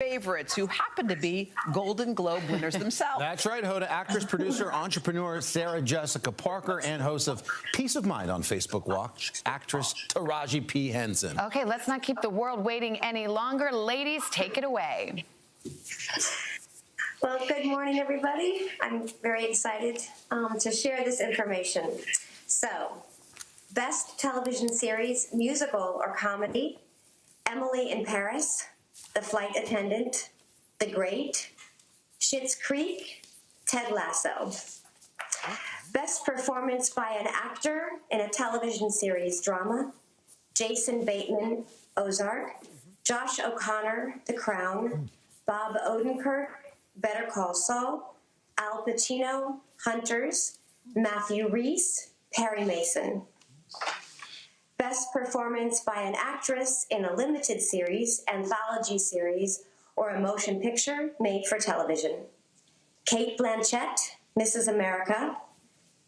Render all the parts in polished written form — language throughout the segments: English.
favorites who happen to be Golden Globe winners themselves. That's right, Hoda. Actress, producer, entrepreneur Sarah Jessica Parker and host of Peace of Mind on Facebook Watch, actress Taraji P. Henson. Okay, let's not keep the world waiting any longer. Ladies, take it away. Well, good morning, everybody. I'm very excited to share this information. So, Best Television Series, Musical or Comedy, Emily in Paris, The Flight Attendant, The Great, Schitt's Creek, Ted Lasso. Best Performance by an Actor in a Television Series Drama, Jason Bateman, Ozark, Josh O'Connor, The Crown, Bob Odenkirk, Better Call Saul, Al Pacino, Hunters, Matthew Rhys, Perry Mason. Best Performance by an Actress in a Limited Series, Anthology Series, or a Motion Picture made for television. Cate Blanchett, Mrs. America,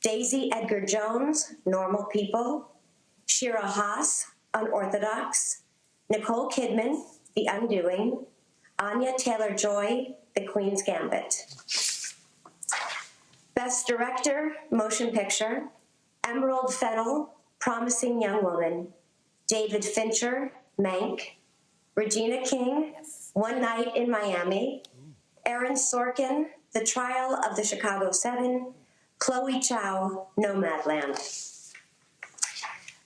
Daisy Edgar Jones, Normal People, Shira Haas, Unorthodox, Nicole Kidman, The Undoing, Anya Taylor-Joy, The Queen's Gambit. Best Director, Motion Picture, Emerald Fennell, Promising Young Woman, David Fincher, Mank, Regina King, One Night in Miami, Aaron Sorkin, The Trial of the Chicago 7, Chloe Chow, Nomadland.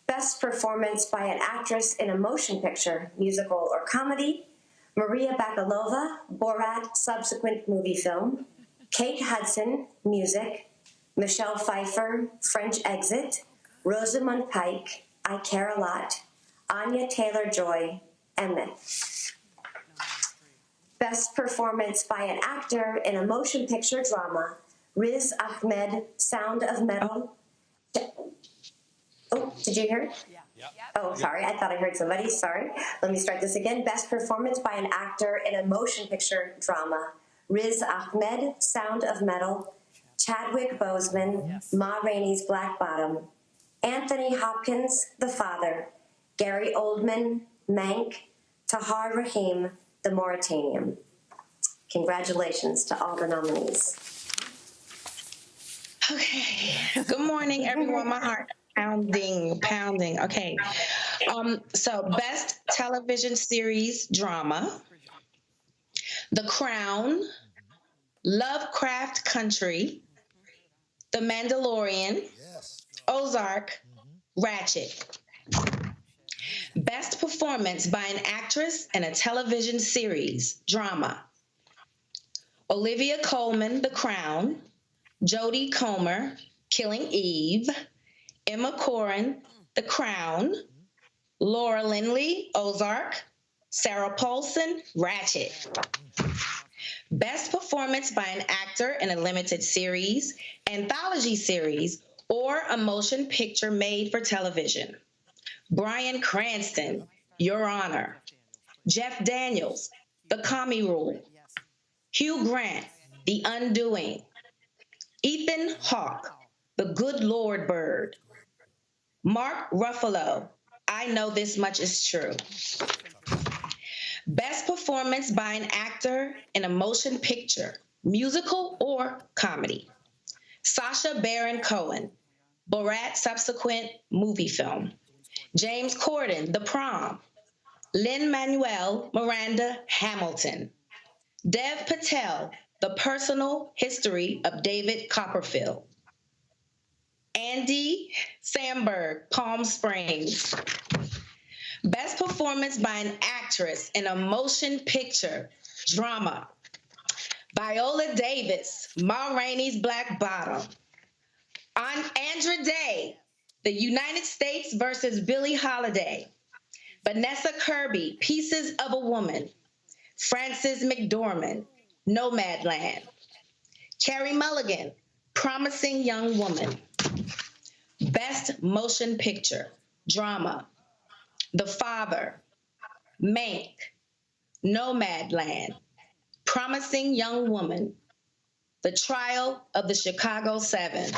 Best Performance by an Actress in a Motion Picture, Musical or Comedy, Maria Bakalova, Borat subsequent movie film, Kate Hudson, Music, Michelle Pfeiffer, French Exit, Rosamund Pike, I Care a Lot, Anya Taylor-Joy, Emmett. Best Performance by an Actor in a Motion Picture Drama, Riz Ahmed, Sound of Metal. Oh, did you hear? Yeah. Oh, sorry, I thought I heard somebody, sorry. Let me start this again. Best Performance by an Actor in a Motion Picture Drama, Riz Ahmed, Sound of Metal, Chadwick Boseman, Ma Rainey's Black Bottom, Anthony Hopkins, The Father, Gary Oldman, Mank, Tahar Rahim, The Mauritanian. Congratulations to all the nominees. Okay. Good morning, everyone. My heart pounding. Okay. So Best Television Series Drama, The Crown, Lovecraft Country, The Mandalorian, Ozark, Ratchet. Best Performance by an Actress in a Television Series Drama, Olivia Colman, The Crown, Jodie Comer, Killing Eve, Emma Corrin, The Crown, Laura Lindley, Ozark, Sarah Paulson, Ratchet. Best Performance by an Actor in a Limited Series, Anthology Series, or a Motion Picture made for television, Bryan Cranston, Your Honor, Jeff Daniels, The Comey Rule, Hugh Grant, The Undoing, Ethan Hawke, The Good Lord Bird, Mark Ruffalo, I Know This Much Is True. Best Performance by an Actor in a Motion Picture, Musical or Comedy, Sacha Baron Cohen, Borat subsequent movie film, James Corden, The Prom, Lin-Manuel Miranda, Hamilton, Dev Patel, The Personal History of David Copperfield, Andy Samberg, Palm Springs. Best Performance by an Actress in a Motion Picture Drama, Viola Davis, Ma Rainey's Black Bottom, Andra Day, The United States versus Billie Holiday, Vanessa Kirby, Pieces of a Woman, Frances McDormand, Nomadland, Carey Mulligan, Promising Young Woman. Best Motion Picture Drama, The Father, Mank, Nomadland, Promising Young Woman, The Trial of the Chicago 7.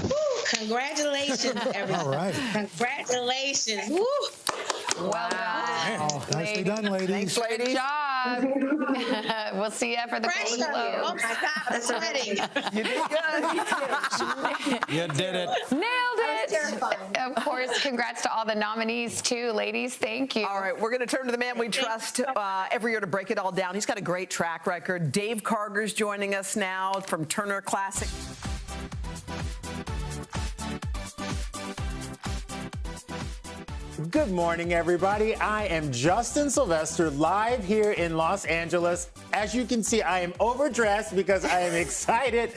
Woo, congratulations, everyone. All right. Congratulations. Woo. Well done. Nicely done, ladies. Thanks, ladies. Good job. We'll see you for the Golden Pressure. Globe. Oh my God, I'm sweating. You did good. You did it. Nailed it. terrifying. Of course, congrats to all the nominees, too. Ladies, thank you. All right, we're going to turn to the man we trust every year to break it all down. He's got a great track record. Dave Karger's joining us now from Turner Classic. Good morning, everybody. I am Justin Sylvester, live here in Los Angeles. As you can see, I am overdressed because I am excited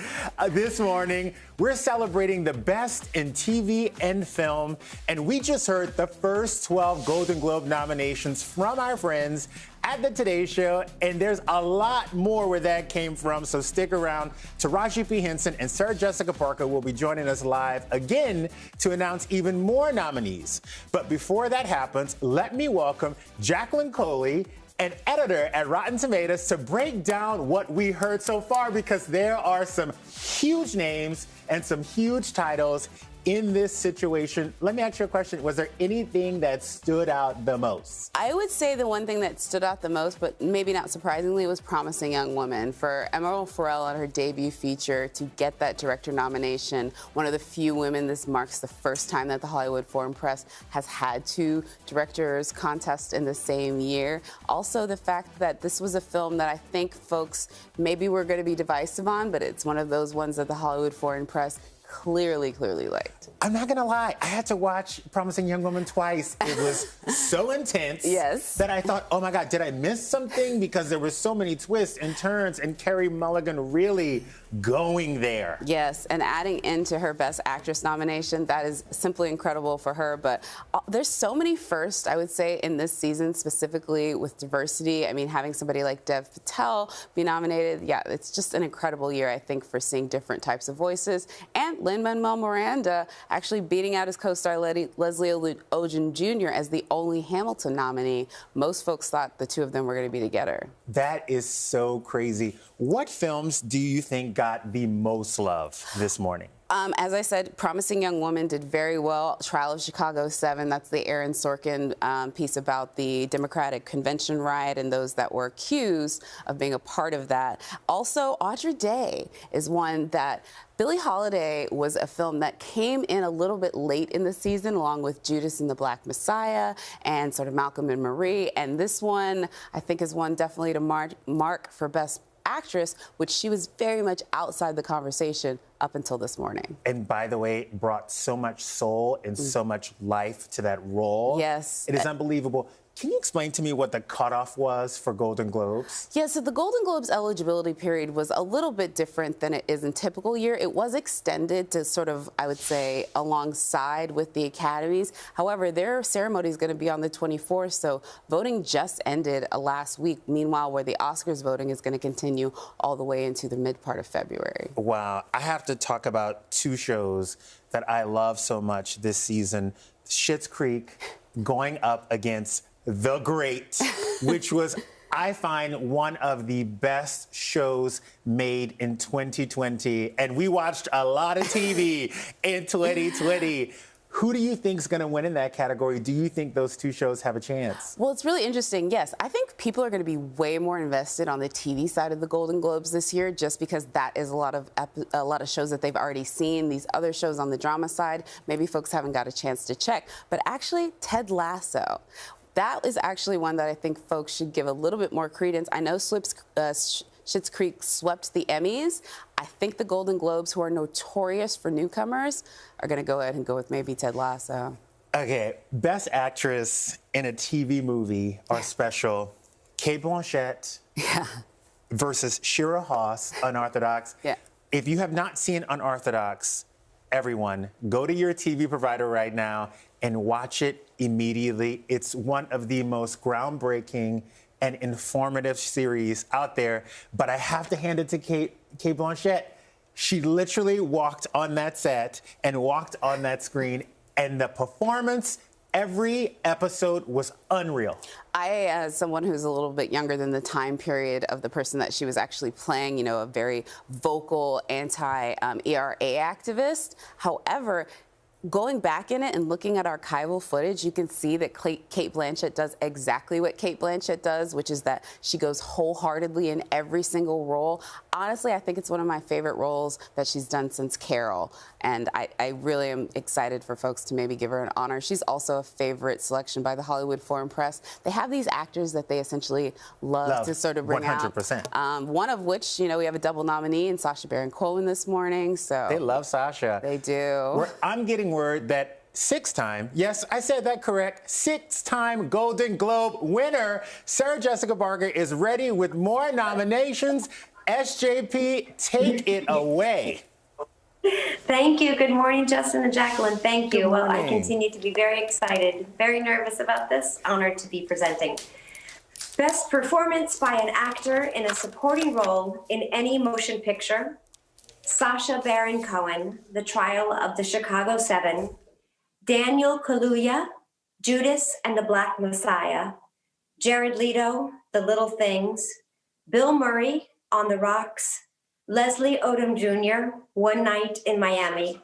this morning. We're celebrating the best in TV and film, and we just heard the first 12 Golden Globe nominations from our friends at the Today Show, and there's a lot more where that came from, so stick around. Taraji P. Henson and Sarah Jessica Parker will be joining us live again to announce even more nominees. But before that happens, let me welcome Jacqueline Coley, an editor at Rotten Tomatoes, to break down what we heard so far, because there are some huge names and some huge titles in this situation. Let me ask you a question. Was there anything that stood out the most? I would say the one thing that stood out the most, but maybe not surprisingly, was Promising Young Woman. For Emerald Fennell on her debut feature to get that director nomination, one of the few women, this marks the first time that the Hollywood Foreign Press has had two directors contest in the same year. Also, the fact that this was a film that I think folks maybe were going to be divisive on, but it's one of those ones that the Hollywood Foreign Press clearly liked. I'm not gonna lie, I had to watch Promising Young Woman twice. It was so intense Yes. that I thought, oh my God, did I miss something? Because there were so many twists and turns, and Carey Mulligan really going there. Yes, and adding into her Best Actress nomination, that is simply incredible for her. But there's so many firsts, I would say, in this season, specifically with diversity. I mean, having somebody like Dev Patel be nominated, yeah, it's just an incredible year, I think, for seeing different types of voices. And Lin-Manuel Miranda actually beating out his co-star Leslie Odom Jr. as the only Hamilton nominee. Most folks thought the two of them were going to be together. That is so crazy. What films do you think got the most love this morning? As I said, Promising Young Woman did very well. Trial of Chicago 7, that's the Aaron Sorkin piece about the Democratic Convention riot and those that were accused of being a part of that. Also, Audra Day is one that Billie Holiday was a film that came in a little bit late in the season, along with Judas and the Black Messiah and sort of Malcolm and Marie. And this one, I think, is one definitely to mark for Best Actress, which she was very much outside the conversation up until this morning. And by the way, brought so much soul and so much life to that role. Yes. It is unbelievable. Can you explain to me what the cutoff was for Golden Globes? Yeah, so the Golden Globes eligibility period was a little bit different than it is in typical year. It was extended to sort of, I would say, alongside with the Academies. However, their ceremony is going to be on the 24th, so voting just ended last week. Meanwhile, where the Oscars voting is going to continue all the way into the mid part of February. Wow. I have to talk about two shows that I love so much this season. Schitt's Creek going up against The Great, which was, I find, one of the best shows made in 2020. And we watched a lot of TV in 2020. Who do you think is going to win in that category? Do you think those two shows have a chance? Well, it's really interesting. Yes, I think people are going to be way more invested on the TV side of the Golden Globes this year, just because that is a lot of shows that they've already seen. These other shows on the drama side, maybe folks haven't got a chance to check. But actually, Ted Lasso. That is actually one that I think folks should give a little bit more credence. I know Schitt's Creek swept the Emmys. I think the Golden Globes, who are notorious for newcomers, are going to go ahead and go with maybe Ted Lasso. Okay, Best Actress in a TV movie or special, Cate Blanchett versus Shira Haas, Unorthodox. Yeah. If you have not seen Unorthodox, everyone, go to your TV provider right now and watch it immediately. It's one of the most groundbreaking and informative series out there. But I have to hand it to Cate Blanchett. She literally walked on that set and walked on that screen, and the performance, every episode was unreal. I, as someone who's a little bit younger than the time period of the person that she was actually playing, you know, a very vocal anti-ERA activist. However, going back in it and looking at archival footage, you can see that Kate Blanchett does exactly what Kate Blanchett does, which is that she goes wholeheartedly in every single role. Honestly, I think it's one of my favorite roles that she's done since Carol, and I really am excited for folks to maybe give her an honor. She's also a favorite selection by the Hollywood Foreign Press. They have these actors that they essentially love to sort of bring 100%. out. One of which, you know, we have a double nominee in Sacha Baron Cohen this morning. So They love Sasha. They do. I'm getting word that six-time, yes, I said that correct, six-time Golden Globe winner Sarah Jessica Parker is ready with more nominations. SJP, take it away. Thank you. Good morning, Justin and Jacqueline. Thank you. Good Well, I morning. continue to be very excited, very nervous about this. Honored to be presenting. Best performance by an actor in a supporting role in any motion picture. Sacha Baron Cohen, The Trial of the Chicago 7. Daniel Kaluuya, Judas and the Black Messiah. Jared Leto, The Little Things. Bill Murray, On the Rocks. Leslie Odom Jr., One Night in Miami.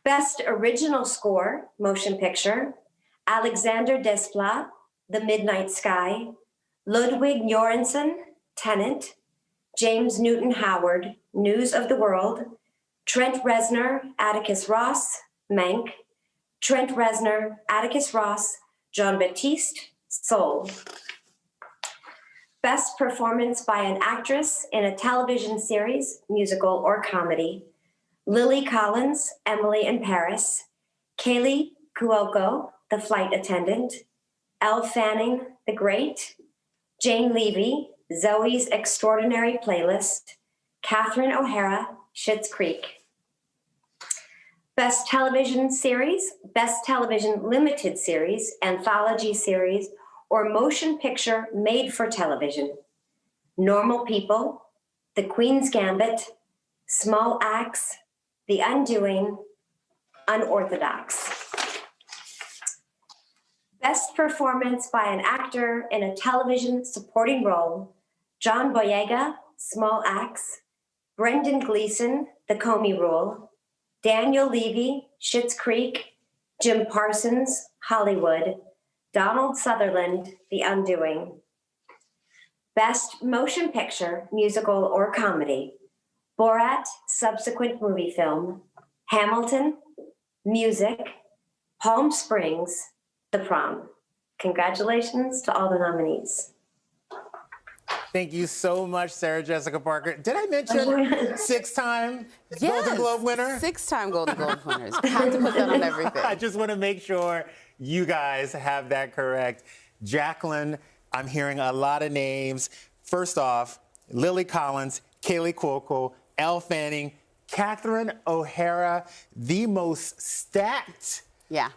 Best Original Score, Motion Picture. Alexander Desplat, The Midnight Sky. Ludwig Göransson, Tenet. James Newton Howard, News of the World. Trent Reznor, Atticus Ross, Mank. Trent Reznor, Atticus Ross, Jean-Baptiste, Soul. Best performance by an actress in a television series, musical, or comedy. Lily Collins, Emily in Paris. Kaylee Cuoco, The Flight Attendant. Elle Fanning, The Great. Jane Levy, Zoe's Extraordinary Playlist. Catherine O'Hara, Schitt's Creek. Best television series, best television limited series, anthology series, or motion picture made for television. Normal People, The Queen's Gambit, Small Axe, The Undoing, Unorthodox. Best performance by an actor in a television supporting role, John Boyega, Small Axe, Brendan Gleeson, The Comey Rule, Daniel Levy, Schitt's Creek, Jim Parsons, Hollywood, Donald Sutherland, The Undoing. Best Motion Picture, Musical, or Comedy, Borat, Subsequent Movie Film, Hamilton, Music, Palm Springs, The Prom. Congratulations to all the nominees. Thank you so much, Sarah Jessica Parker. Did I mention six-time Golden Globe winner? Six-time Golden Globe winners. Had to put that on everything. I just want to make sure you guys have that correct. Jacqueline, I'm hearing a lot of names. First off, Lily Collins, Kaylee Cuoco, Elle Fanning, Catherine O'Hara, the most stacked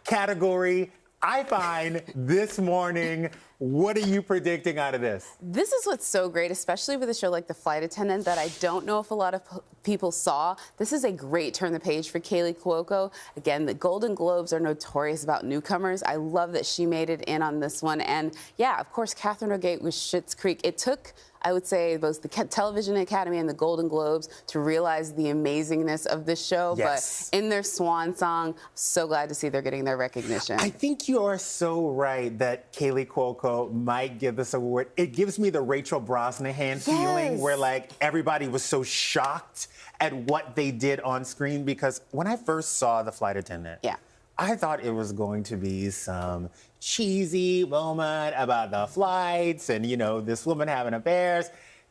category I find this morning. What are you predicting out of this? This is what's so great, especially with a show like The Flight Attendant that I don't know if a lot of people saw. This is a great turn the page for Kaylee Cuoco. Again, the Golden Globes are notorious about newcomers. I love that she made it in on this one. And yeah, of course, Catherine O'Hara with Schitt's Creek. It took, I would say, both the Television Academy and the Golden Globes to realize the amazingness of this show. Yes. But in their swan song, so glad to see they're getting their recognition. I think you are so right that Kaylee Cuoco might give this award. It gives me the Rachel Brosnahan feeling where, like, everybody was so shocked at what they did on screen, because when I first saw The Flight Attendant, I thought it was going to be some cheesy moment about the flights and, you know, this woman having affairs.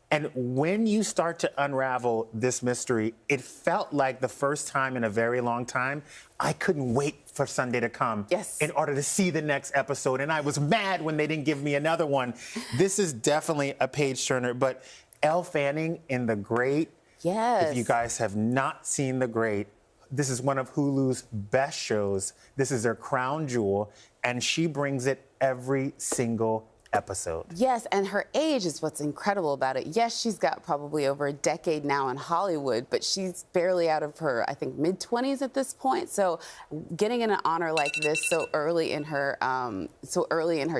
And when you start to unravel this mystery, it felt like the first time in a very long time I couldn't wait for Sunday to come in order to see the next episode. And I was mad when they didn't give me another one. This is definitely a page turner. But Elle Fanning in The Great, if you guys have not seen The Great, this is one of Hulu's best shows. This is their crown jewel, and she brings it every single episode. Yes, and her age is what's incredible about it. Yes, she's got probably over a decade now in Hollywood, but she's barely out of her, I think, mid-20s at this point. So getting an honor like this so early in her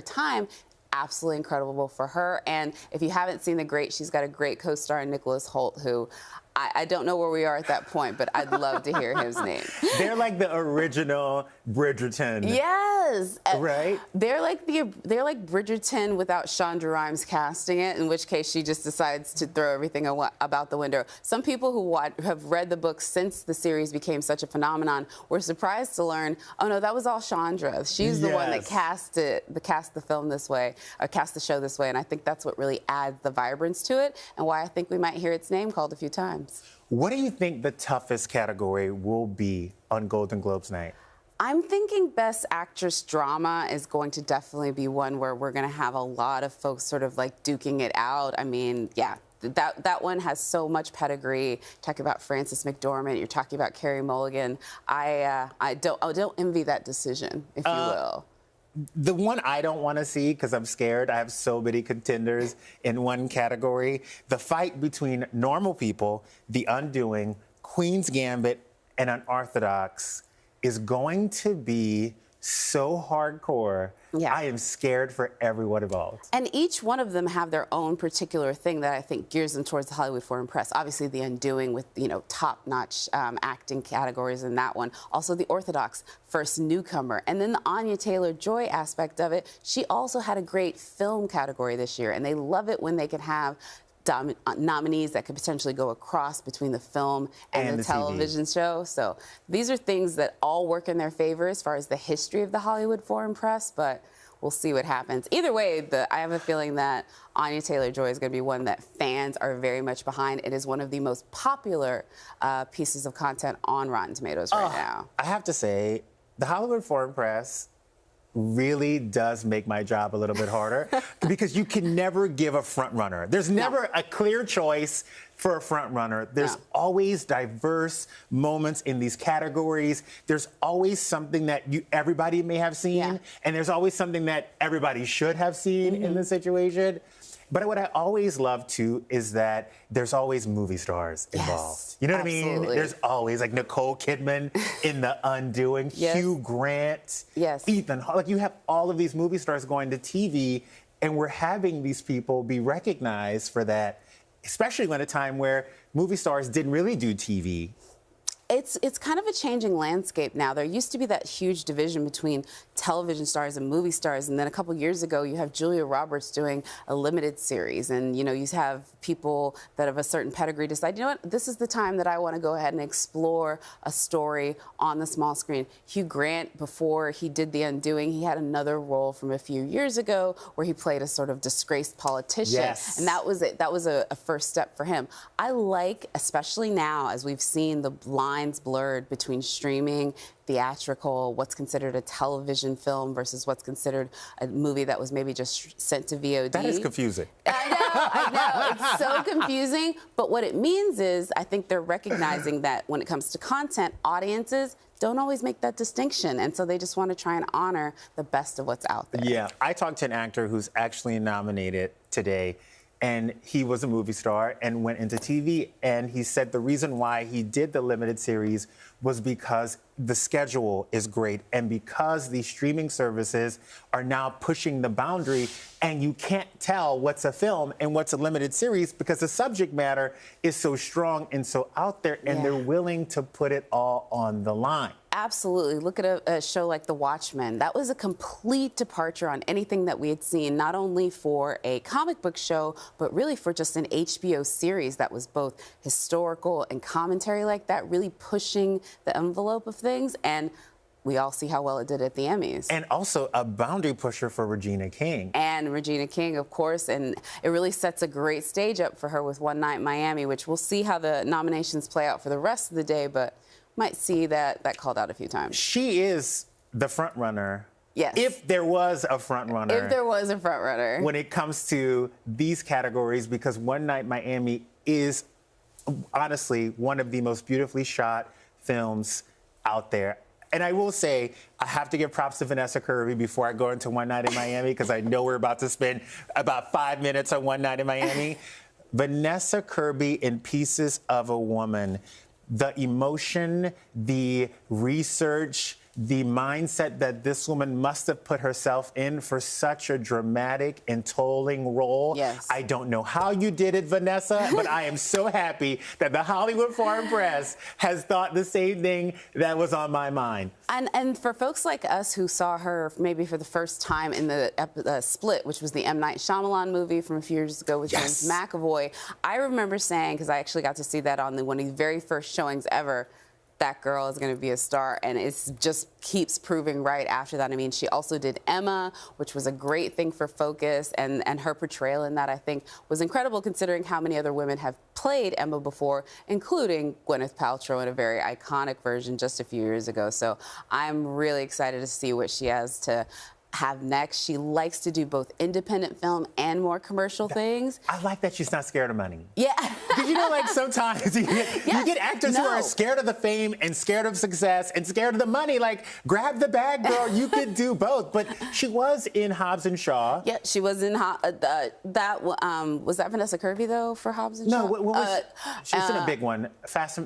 time, absolutely incredible for her. And if you haven't seen The Great, she's got a great co-star in Nicholas Hoult, who I don't know where we are at that point, but I'd love to hear his name. They're like the original Bridgerton. Yes. Right? They're like Bridgerton without Shonda Rhimes casting it, in which case she just decides to throw everything about the window. Some people who have read the book since the series became such a phenomenon were surprised to learn, oh no, that was all Chandra. She's the one that cast the film this way, or cast the show this way, and I think that's what really adds the vibrance to it, and why I think we might hear its name called a few times. What do you think the toughest category will be on Golden Globes night? I'm thinking Best Actress Drama is going to definitely be one where we're going to have a lot of folks sort of like duking it out. I mean, yeah, that one has so much pedigree. Talking about Frances McDormand, you're talking about Carey Mulligan. I don't envy that decision, if you will. The one I don't want to see, because I'm scared, I have so many contenders in one category. The fight between Normal People, The Undoing, Queen's Gambit, and Unorthodox is going to be so hardcore. Yeah. I am scared for everyone involved. And each one of them have their own particular thing that I think gears them towards the Hollywood Foreign Press. Obviously, The Undoing with, you know, top-notch acting categories in that one. Also, The Orthodox, first newcomer. And then the Anya Taylor-Joy aspect of it, she also had a great film category this year. And they love it when they can have nominees that could potentially go across between the film and the television show. So these are things that all work in their favor as far as the history of the Hollywood Foreign Press, but we'll see what happens. Either way, I have a feeling that Anya Taylor-Joy is going to be one that fans are very much behind. It is one of the most popular pieces of content on Rotten Tomatoes right now. I have to say, the Hollywood Foreign Press really does make my job a little bit harder because you can never give a front runner. There's never a clear choice for a front runner. There's always diverse moments in these categories. There's always something that everybody may have seen, and there's always something that everybody should have seen in the situation. But what I always love, too, is that there's always movie stars involved. You know what I mean? There's always, like, Nicole Kidman in The Undoing, Hugh Grant, Ethan Hawke. Like, you have all of these movie stars going to TV, and we're having these people be recognized for that, especially at a time where movie stars didn't really do TV. It's kind of a changing landscape now. There used to be that huge division between television stars and movie stars, and then a couple years ago, you have Julia Roberts doing a limited series, and you know, you have people that have a certain pedigree decide, you know what, this is the time that I want to go ahead and explore a story on the small screen. Hugh Grant, before he did The Undoing, he had another role from a few years ago where he played a sort of disgraced politician, and that was it. That was a first step for him. I like, especially now, as we've seen the lines blurred between streaming, theatrical, what's considered a television film versus what's considered a movie that was maybe just sent to VOD. That is confusing. I know. It's so confusing. But what it means is I think they're recognizing that when it comes to content, audiences don't always make that distinction. And so they just want to try and honor the best of what's out there. Yeah. I talked to an actor who's actually nominated today, and he was a movie star and went into TV. And he said the reason why he did the limited series was because the schedule is great and because these streaming services are now pushing the boundary and you can't tell what's a film and what's a limited series because the subject matter is so strong and so out there, and they're willing to put it all on the line. Absolutely. Look at a show like The Watchmen. That was a complete departure on anything that we had seen, not only for a comic book show, but really for just an HBO series that was both historical and commentary like that, really pushing the envelope of things. And we all see how well it did at the Emmys. And also a boundary pusher for Regina King. And Regina King, of course, and it really sets a great stage up for her with One Night in Miami, which we'll see how the nominations play out for the rest of the day, but might see that called out a few times. She is the front runner. Yes. If there was a front runner. If there was a front runner. When it comes to these categories, because One Night in Miami is honestly one of the most beautifully shot films out there. And I will say, I have to give props to Vanessa Kirby before I go into One Night in Miami, because I know we're about to spend about 5 minutes on One Night in Miami. Vanessa Kirby in Pieces of a Woman, the emotion, the research, the mindset that this woman must have put herself in for such a dramatic and tolling role. Yes. I don't know how you did it, Vanessa, but I am so happy that the Hollywood Foreign Press has thought the same thing that was on my mind. And for folks like us who saw her maybe for the first time in the Split, which was the M. Night Shyamalan movie from a few years ago with James McAvoy, I remember saying, because I actually got to see that on one of the very first showings ever, that girl is going to be a star, and it just keeps proving right after that. I mean, she also did Emma, which was a great thing for Focus, and her portrayal in that, I think, was incredible considering how many other women have played Emma before, including Gwyneth Paltrow in a very iconic version just a few years ago. So I'm really excited to see what she has to have next. She likes to do both independent film and more commercial things. I like that she's not scared of money. Yeah. Because you know, like sometimes you get actors who are scared of the fame and scared of success and scared of the money. Like, grab the bag, girl. You could do both. But she was in Hobbs and Shaw. Yeah, she was in was that Vanessa Kirby though for Hobbs and Shaw? No, what was she was in a big one.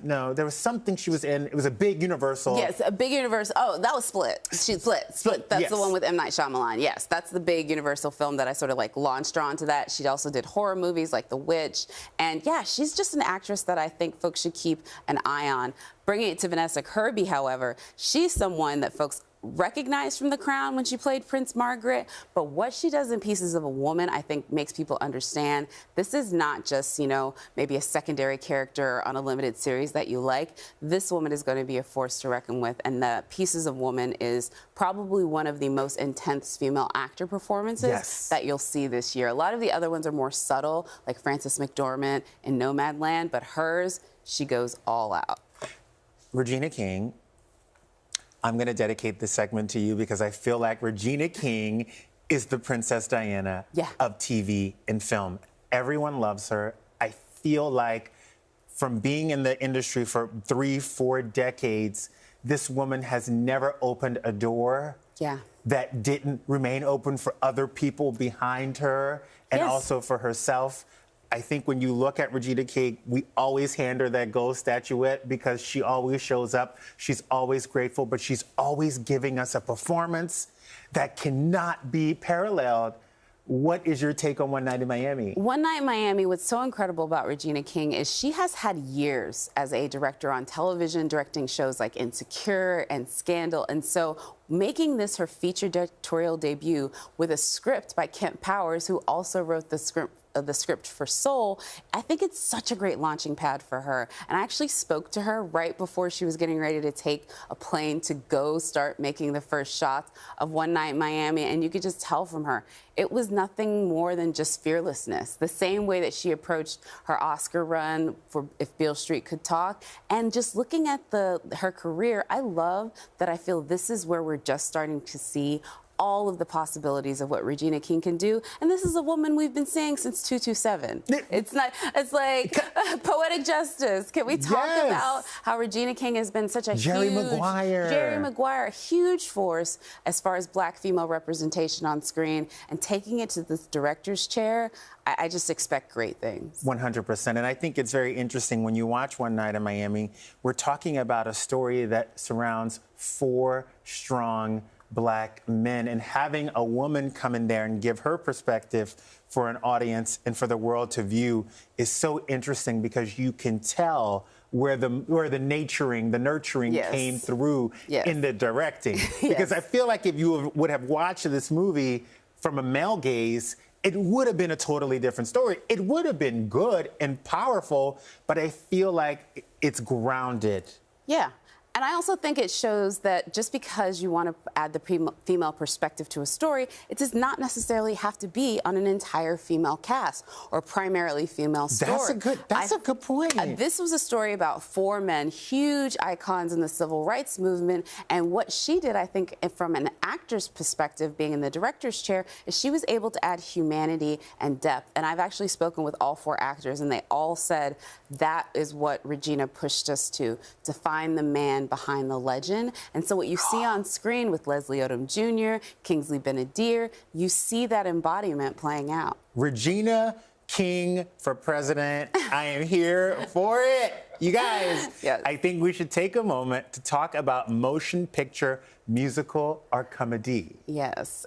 No, there was something she was in. It was a big Universal. Yes, a big Universal. Oh, that was Split. She Split. That's the one with M. Night Shyamalan. Yes, that's the big Universal film that I sort of like launched her onto that. She also did horror movies like The Witch. And yeah, she's just an actress that I think folks should keep an eye on. Bringing it to Vanessa Kirby, however, she's someone that folks recognized from The Crown when she played Prince Margaret, but what she does in Pieces of a Woman, I think, makes people understand this is not just, you know, maybe a secondary character on a limited series that you like. This woman is going to be a force to reckon with, and the Pieces of Woman is probably one of the most intense female actor performances that you'll see this year. A lot of the other ones are more subtle, like Frances McDormand in Nomadland, but hers, she goes all out. Regina King, I'm going to dedicate this segment to you because I feel like Regina King is the Princess Diana of TV and film. Everyone loves her. I feel like from being in the industry for 3-4 decades, this woman has never opened a door that didn't remain open for other people behind her and also for herself. I think when you look at Regina King, we always hand her that gold statuette because she always shows up. She's always grateful, but she's always giving us a performance that cannot be paralleled. What is your take on One Night in Miami? One Night in Miami, what's so incredible about Regina King is she has had years as a director on television, directing shows like Insecure and Scandal. And so making this her feature directorial debut with a script by Kent Powers, who also wrote the script for Soul, I think it's such a great launching pad for her. And I actually spoke to her right before she was getting ready to take a plane to go start making the first shots of One Night in Miami, and you could just tell from her, it was nothing more than just fearlessness. The same way that she approached her Oscar run for If Beale Street Could Talk. And just looking at her career, I love that I feel this is where we're just starting to see all of the possibilities of what Regina King can do. And this is a woman we've been seeing since 227. It's like poetic justice. Can we talk about how Regina King has been such a Jerry Maguire, a huge force as far as black female representation on screen, and taking it to this director's chair, I just expect great things. 100%. And I think it's very interesting when you watch One Night in Miami, we're talking about a story that surrounds 4 strong black men, and having a woman come in there and give her perspective for an audience and for the world to view is so interesting because you can tell where the nurturing came through in the directing. Because I feel like if you would have watched this movie from a male gaze, it would have been a totally different story. It would have been good and powerful, but I feel like it's grounded. Yeah. And I also think it shows that just because you want to add the female perspective to a story, it does not necessarily have to be on an entire female cast or primarily female story. That's a good point. This was a story about 4 men, huge icons in the civil rights movement. And what she did, I think, from an actor's perspective, being in the director's chair, is she was able to add humanity and depth. And I've actually spoken with all 4 actors, and they all said that is what Regina pushed us to find the man behind the legend. And so what you see on screen with Leslie Odom Jr., Kingsley Ben-Adir, you see that embodiment playing out. Regina King for president. I am here for it. You guys, Yes. I think we should take a moment to talk about motion picture, musical, or comedy. Yes.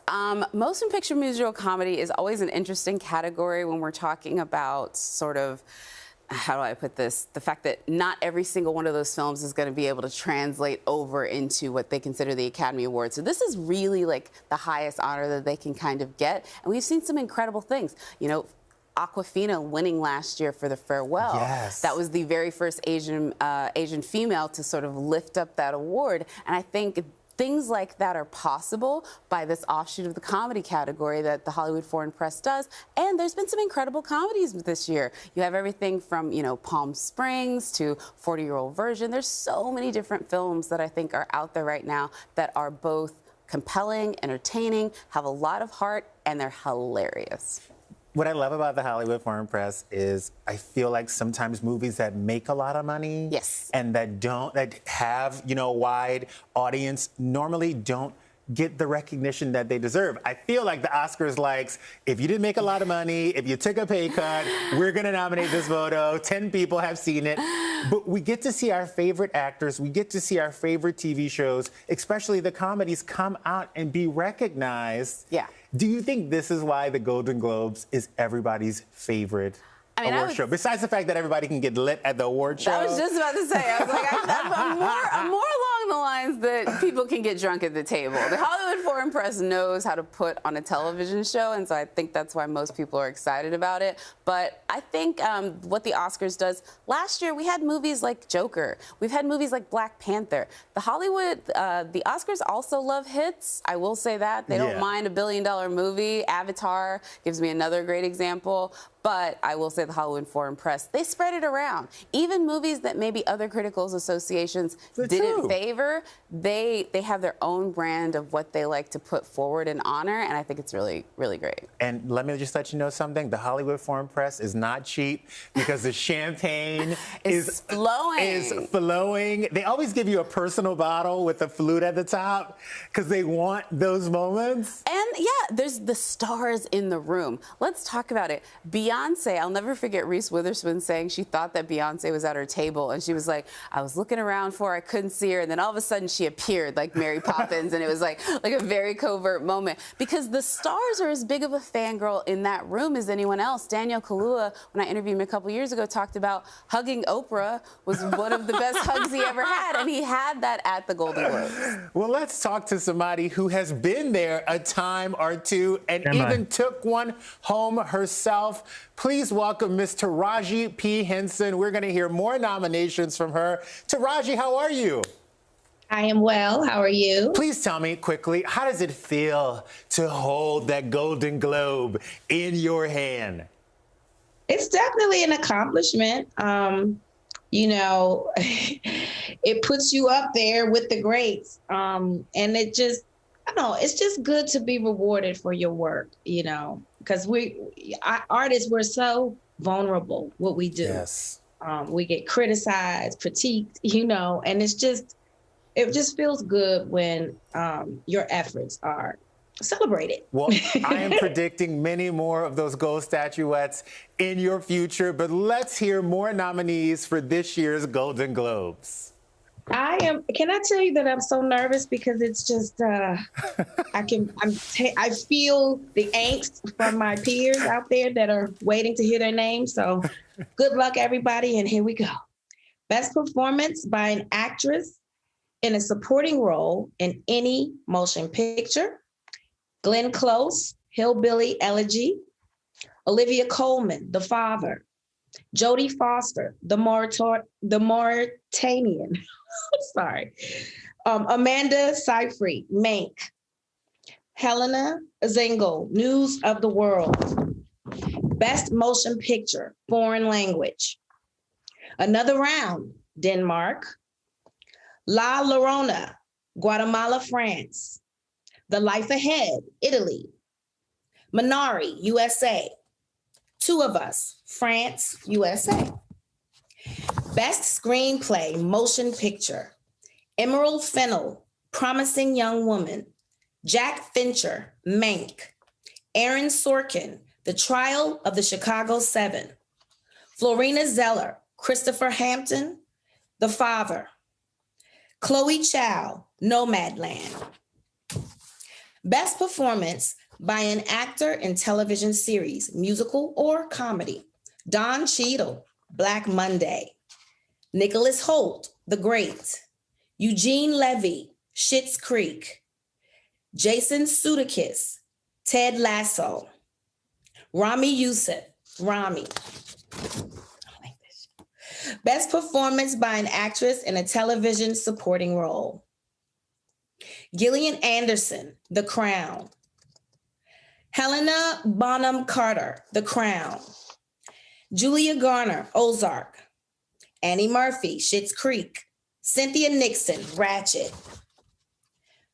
Motion picture musical comedy is always an interesting category when we're talking about sort of, how do I put this? The fact that not every single one of those films is going to be able to translate over into what they consider the Academy Awards. So this is really like the highest honor that they can kind of get. And we've seen some incredible things. You know, Awkwafina winning last year for The Farewell. Yes. That was the very first Asian female to sort of lift up that award. And I think things like that are possible by this offshoot of the comedy category that the Hollywood Foreign Press does. And there's been some incredible comedies this year. You have everything from, you know, Palm Springs to 40-Year-Old Virgin. There's so many different films that I think are out there right now that are both compelling, entertaining, have a lot of heart, and they're hilarious. What I love about the Hollywood Foreign Press is I feel like sometimes movies that make a lot of money Yes. and that have, you know, a wide audience normally don't get the recognition that they deserve. I feel like the Oscars likes, if you didn't make a lot of money, if you took a pay cut, we're gonna nominate this photo, 10 people have seen it. But we get to see our favorite actors, we get to see our favorite TV shows, especially the comedies, come out and be recognized. Yeah. Do you think this is why the Golden Globes is everybody's favorite award show? Besides the fact that everybody can get lit at the award show. I was just about to say, I was like, I'm more along the lines that people can get drunk at the table. The Hollywood Foreign Press knows how to put on a television show, and so I think that's why most people are excited about it. But I think what the Oscars does, last year we had movies like Joker. We've had movies like Black Panther. The Oscars also love hits. I will say that. They don't mind a $1 billion movie. Avatar gives me another great example. But I will say the Hollywood Foreign Press, they spread it around. Even movies that maybe other critical associations didn't favor, they have their own brand of what they like to put forward and honor, and I think it's really, really great. And let me just let you know something. The Hollywood Foreign Press is not cheap because the champagne is flowing. They always give you a personal bottle with a flute at the top because they want those moments. And yeah, there's the stars in the room. Let's talk about it. Beyonce, I'll never forget Reese Witherspoon saying she thought that Beyonce was at her table, and she was like, I was looking around for her, I couldn't see her, and then all of a sudden she appeared like Mary Poppins, and it was like a very covert moment because the stars are as big of a fangirl in that room as anyone else. Daniel Kaluuya, when I interviewed him a couple years ago, talked about hugging Oprah was one of the best hugs he ever had, and he had that at the Golden Globes. Well, let's talk to somebody who has been there a time or two and even took one home herself. Please welcome Miss Taraji P. Henson. We're going to hear more nominations from her. Taraji, how are you? I am well. How are you? Please tell me quickly, how does it feel to hold that Golden Globe in your hand? It's definitely an accomplishment. You know, it puts you up there with the greats. And it just, I don't know, it's just good to be rewarded for your work, you know, because artists, we're so vulnerable, what we do. Yes. We get criticized, critiqued, you know, and it just feels good when your efforts are celebrated. Well, I am predicting many more of those gold statuettes in your future, but let's hear more nominees for this year's Golden Globes. Can I tell you that I'm so nervous because it's just, I feel the angst from my peers out there that are waiting to hear their names. So good luck, everybody. And here we go. Best performance by an actress in a supporting role in any motion picture. Glenn Close, Hillbilly Elegy. Olivia Colman, The Father. Jodie Foster, The Mauritanian. Sorry. Amanda Seyfried, Mank. Helena Zengel, News of the World. Best Motion Picture, Foreign Language. Another Round, Denmark. La Llorona, Guatemala, France. The Life Ahead, Italy. Minari, USA. Two of Us, France, USA. Best Screenplay, Motion Picture. Emerald Fennell, Promising Young Woman. Jack Fincher, Mank. Aaron Sorkin, The Trial of the Chicago 7. Florina Zeller, Christopher Hampton, The Father. Chloe Chow, Nomadland. Best Performance by an Actor in Television Series, Musical or Comedy. Don Cheadle, Black Monday. Nicholas Hoult, The Great. Eugene Levy, Schitt's Creek. Jason Sudeikis, Ted Lasso. Rami Youssef, Rami. Best Performance by an Actress in a Television Supporting Role. Gillian Anderson, The Crown. Helena Bonham Carter, The Crown. Julia Garner, Ozark. Annie Murphy, Schitt's Creek. Cynthia Nixon, Ratchet.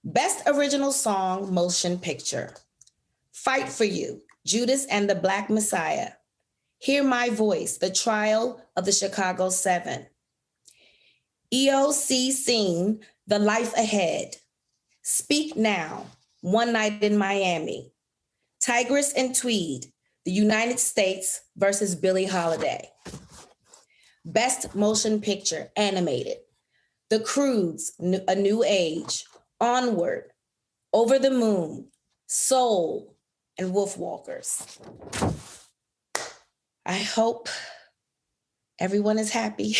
Best Original Song, Motion Picture. Fight for You, Judas and the Black Messiah. Hear My Voice, The Trial of the Chicago 7. EOC Scene, The Life Ahead. Speak Now, One Night in Miami. Tigress and Tweed, The United States versus Billie Holiday. Best Motion Picture, Animated. The Croods, A New Age. Onward, Over the Moon, Soul, and Wolfwalkers. I hope everyone is happy.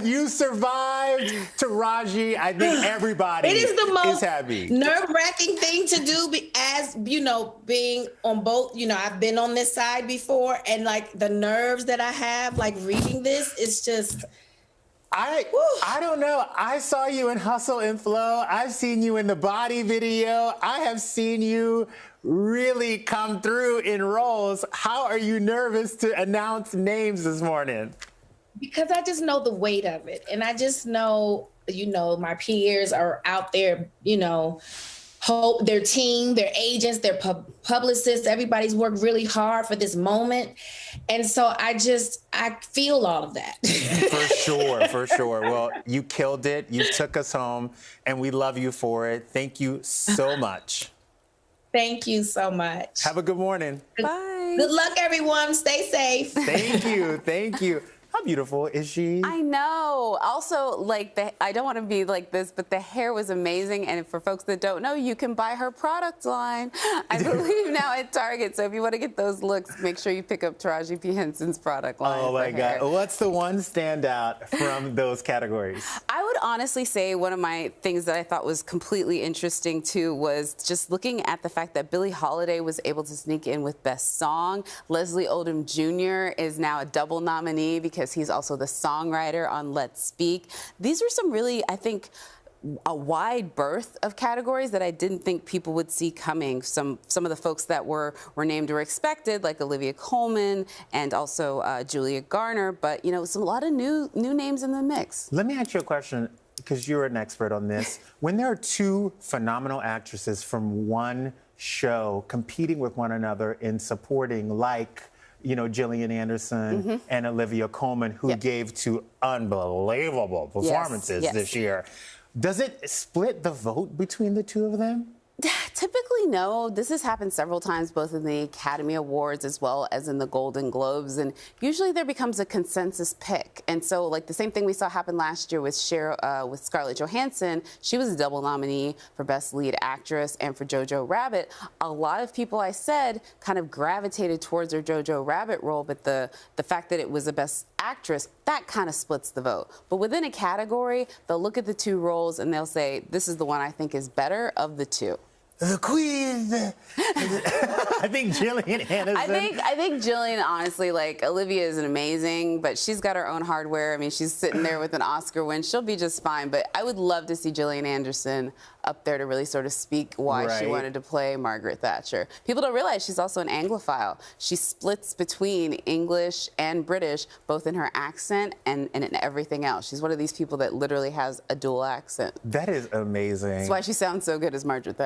You survived, Taraji. I think everybody It is the most happy. nerve-wracking thing to do, as you know, being on both. You know, I've been on this side before, and like the nerves that I have, like reading this, it's just. I don't know. I saw you in Hustle and Flow. I've seen you in the Body video. I have seen you really come through in roles. How are you nervous to announce names this morning? Because I just know the weight of it. And I just know, you know, my peers are out there, you know, their team, their agents, their publicists, everybody's worked really hard for this moment. And so I feel all of that. For sure. Well, you killed it. You took us home, and we love you for it. Thank you so much. Thank you so much. Have a good morning. Bye. Good luck, everyone. Stay safe. Thank you. How beautiful is she? I know. Also, like, I don't want to be like this, but the hair was amazing. And for folks that don't know, you can buy her product line, I believe, now at Target. So if you want to get those looks, make sure you pick up Taraji P. Henson's product line. Oh, my God. What's the one standout from those categories? I would honestly say one of my things that I thought was completely interesting, too, was just looking at the fact that Billie Holiday was able to sneak in with Best Song. Leslie Odom Jr. is now a double nominee because he's also the songwriter on Let's Speak. These are some really, I think, a wide berth of categories that I didn't think people would see coming. Some of the folks that were named or expected, like Olivia Colman and also Julia Garner, but you know, a lot of new names in the mix. Let me ask you a question, because you're an expert on this. When there are two phenomenal actresses from one show competing with one another in supporting, like, you know, Gillian Anderson and Olivia Colman, who gave two unbelievable performances this year. Does it split the vote between the two of them? Typically, no. This has happened several times, both in the Academy Awards as well as in the Golden Globes. And usually there becomes a consensus pick. And so, like, the same thing we saw happen last year with with Scarlett Johansson. She was a double nominee for Best Lead Actress and for Jojo Rabbit. A lot of people, I said, kind of gravitated towards her Jojo Rabbit role, but the fact that it was a Best Actress, that kind of splits the vote. But within a category, they'll look at the two roles and they'll say, this is the one I think is better of the two. The Queen. I think Gillian Anderson. I think Gillian, honestly, like, Olivia is an amazing, but she's got her own hardware. I mean, she's sitting there with an Oscar win. She'll be just fine. But I would love to see Gillian Anderson up there to really sort of speak why she wanted to play Margaret Thatcher. People don't realize she's also an Anglophile. She splits between English and British, both in her accent and in everything else. She's one of these people that literally has a dual accent. That is amazing. That's why she sounds so good as Margaret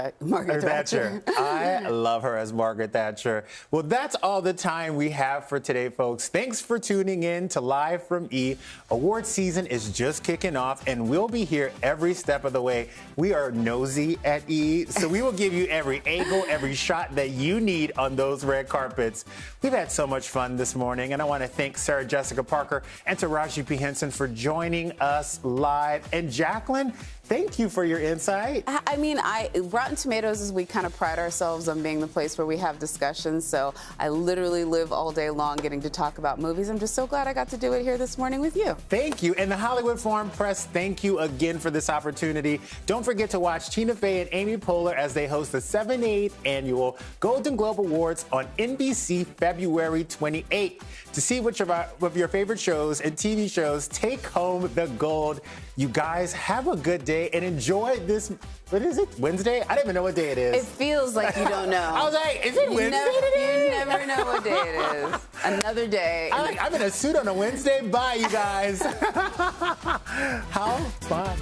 Margaret Thatcher. I love her as Margaret Thatcher. Well, that's all the time we have for today, folks. Thanks for tuning in to Live from E. Award season is just kicking off, and we'll be here every step of the way. We are nosy at E, so we will give you every angle, every shot that you need on those red carpets. We've had so much fun this morning, and I want to thank Sarah Jessica Parker and Taraji P. Henson for joining us live. And Jacqueline, thank you for your insight. I mean, Rotten Tomatoes is we kind of pride ourselves on being the place where we have discussions. So I literally live all day long getting to talk about movies. I'm just so glad I got to do it here this morning with you. Thank you. And the Hollywood Foreign Press, thank you again for this opportunity. Don't forget to watch Tina Fey and Amy Poehler as they host the 78th annual Golden Globe Awards on NBC February 28th. To see which of your favorite shows and TV shows take home the gold. You guys have a good day and enjoy this. What is it? Wednesday? I don't even know what day it is. It feels like you don't know. I was like, is it Wednesday today? You never know what day it is. Another day. I'm in a suit on a Wednesday. Bye, you guys. How fun.